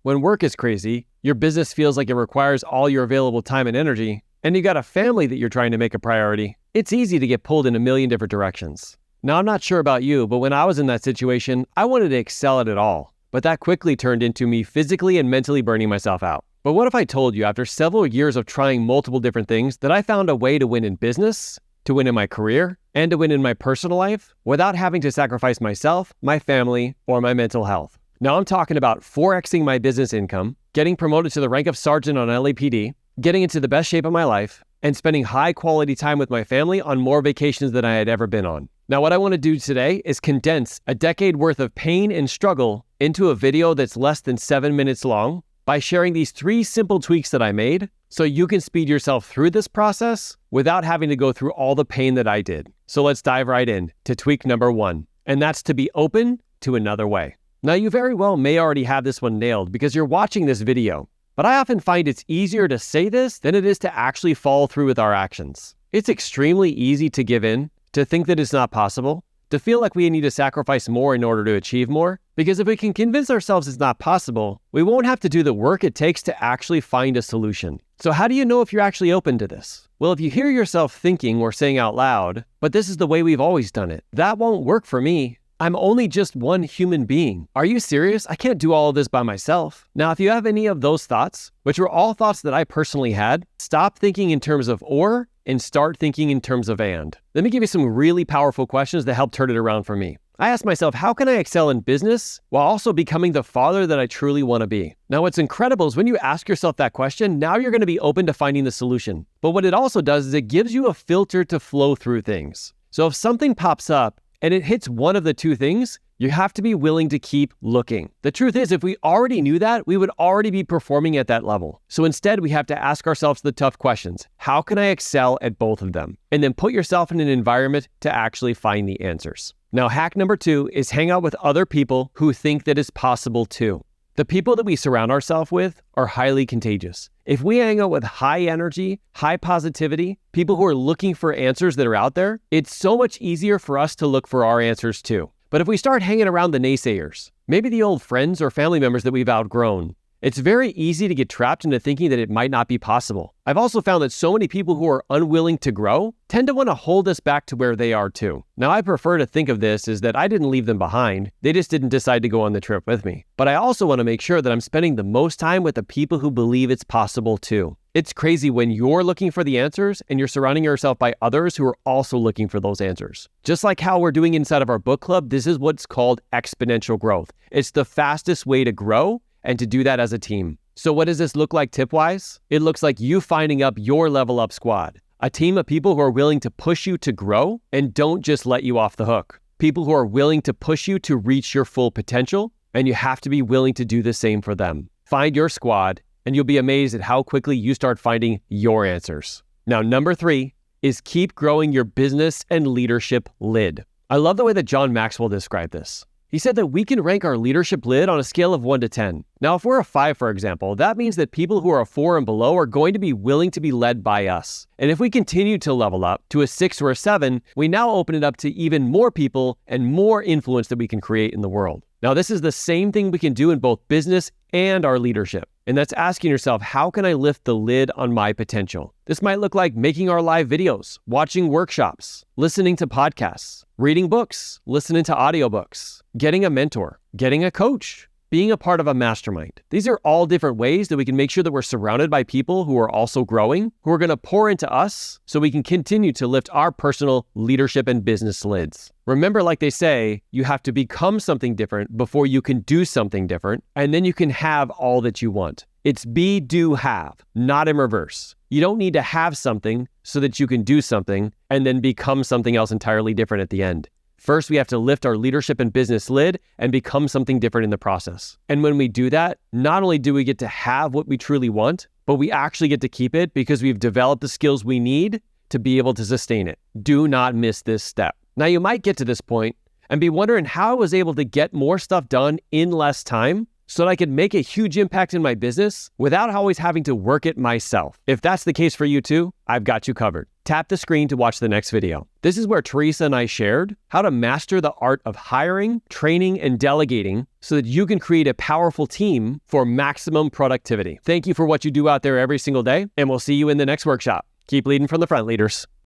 When work is crazy, your business feels like it requires all your available time and energy, and you got a family that you're trying to make a priority, it's easy to get pulled in a million different directions. Now, I'm not sure about you, but when I was in that situation, I wanted to excel at it all. But that quickly turned into me physically and mentally burning myself out. But what if I told you after several years of trying multiple different things that I found a way to win in business, to win in my career, and to win in my personal life without having to sacrifice myself, my family, or my mental health? Now I'm talking about 4xing my business income, getting promoted to the rank of sergeant on LAPD, getting into the best shape of my life, and spending high quality time with my family on more vacations than I had ever been on. Now what I want to do today is condense a decade worth of pain and struggle into a video that's less than 7 minutes long by sharing these 3 simple tweaks that I made so you can speed yourself through this process without having to go through all the pain that I did. So let's dive right in to tweak number 1, and that's to be open to another way. Now you very well may already have this one nailed because you're watching this video, but I often find it's easier to say this than it is to actually follow through with our actions. It's extremely easy to give in, to think that it's not possible, to feel like we need to sacrifice more in order to achieve more, because if we can convince ourselves it's not possible, we won't have to do the work it takes to actually find a solution. So how do you know if you're actually open to this? Well, if you hear yourself thinking or saying out loud, but this is the way we've always done it, that won't work for me. I'm only just one human being. Are you serious? I can't do all of this by myself. Now, if you have any of those thoughts, which were all thoughts that I personally had, stop thinking in terms of or and start thinking in terms of and. Let me give you some really powerful questions that helped turn it around for me. I asked myself, how can I excel in business while also becoming the father that I truly want to be? Now, what's incredible is when you ask yourself that question, now you're going to be open to finding the solution. But what it also does is it gives you a filter to flow through things. So if something pops up and it hits one of the 2 things, you have to be willing to keep looking. The truth is, if we already knew that, we would already be performing at that level. So instead, we have to ask ourselves the tough questions. How can I excel at both of them? And then put yourself in an environment to actually find the answers. Now, hack number 2 is hang out with other people who think that it's possible too. The people that we surround ourselves with are highly contagious. If we hang out with high energy, high positivity, people who are looking for answers that are out there, it's so much easier for us to look for our answers too. But if we start hanging around the naysayers, maybe the old friends or family members that we've outgrown, it's very easy to get trapped into thinking that it might not be possible. I've also found that so many people who are unwilling to grow tend to want to hold us back to where they are too. Now, I prefer to think of this as that I didn't leave them behind. They just didn't decide to go on the trip with me. But I also want to make sure that I'm spending the most time with the people who believe it's possible too. It's crazy when you're looking for the answers and you're surrounding yourself by others who are also looking for those answers. Just like how we're doing inside of our book club, this is what's called exponential growth. It's the fastest way to grow and to do that as a team. So what does this look like tip-wise? It looks like you finding up your level up squad, a team of people who are willing to push you to grow and don't just let you off the hook. People who are willing to push you to reach your full potential, and you have to be willing to do the same for them. Find your squad, and you'll be amazed at how quickly you start finding your answers. Now, number 3 is keep growing your business and leadership lid. I love the way that John Maxwell described this. He said that we can rank our leadership lid on a scale of 1 to 10. Now, if we're a 5, for example, that means that people who are a 4 and below are going to be willing to be led by us. And if we continue to level up to a 6 or a 7, we now open it up to even more people and more influence that we can create in the world. Now, this is the same thing we can do in both business and our leadership. And that's asking yourself, how can I lift the lid on my potential? This might look like making our live videos, watching workshops, listening to podcasts, reading books, listening to audiobooks, getting a mentor, getting a coach, being a part of a mastermind. These are all different ways that we can make sure that we're surrounded by people who are also growing, who are going to pour into us so we can continue to lift our personal leadership and business lids. Remember, like they say, you have to become something different before you can do something different, and then you can have all that you want. It's be, do, have, not in reverse. You don't need to have something so that you can do something and then become something else entirely different at the end. First, we have to lift our leadership and business lid and become something different in the process. And when we do that, not only do we get to have what we truly want, but we actually get to keep it because we've developed the skills we need to be able to sustain it. Do not miss this step. Now, you might get to this point and be wondering how I was able to get more stuff done in less time so that I could make a huge impact in my business without always having to work it myself. If that's the case for you too, I've got you covered. tap the screen to watch the next video. This is where Teresa and I shared how to master the art of hiring, training, and delegating so that you can create a powerful team for maximum productivity. Thank you for what you do out there every single day, and we'll see you in the next workshop. Keep leading from the front, leaders.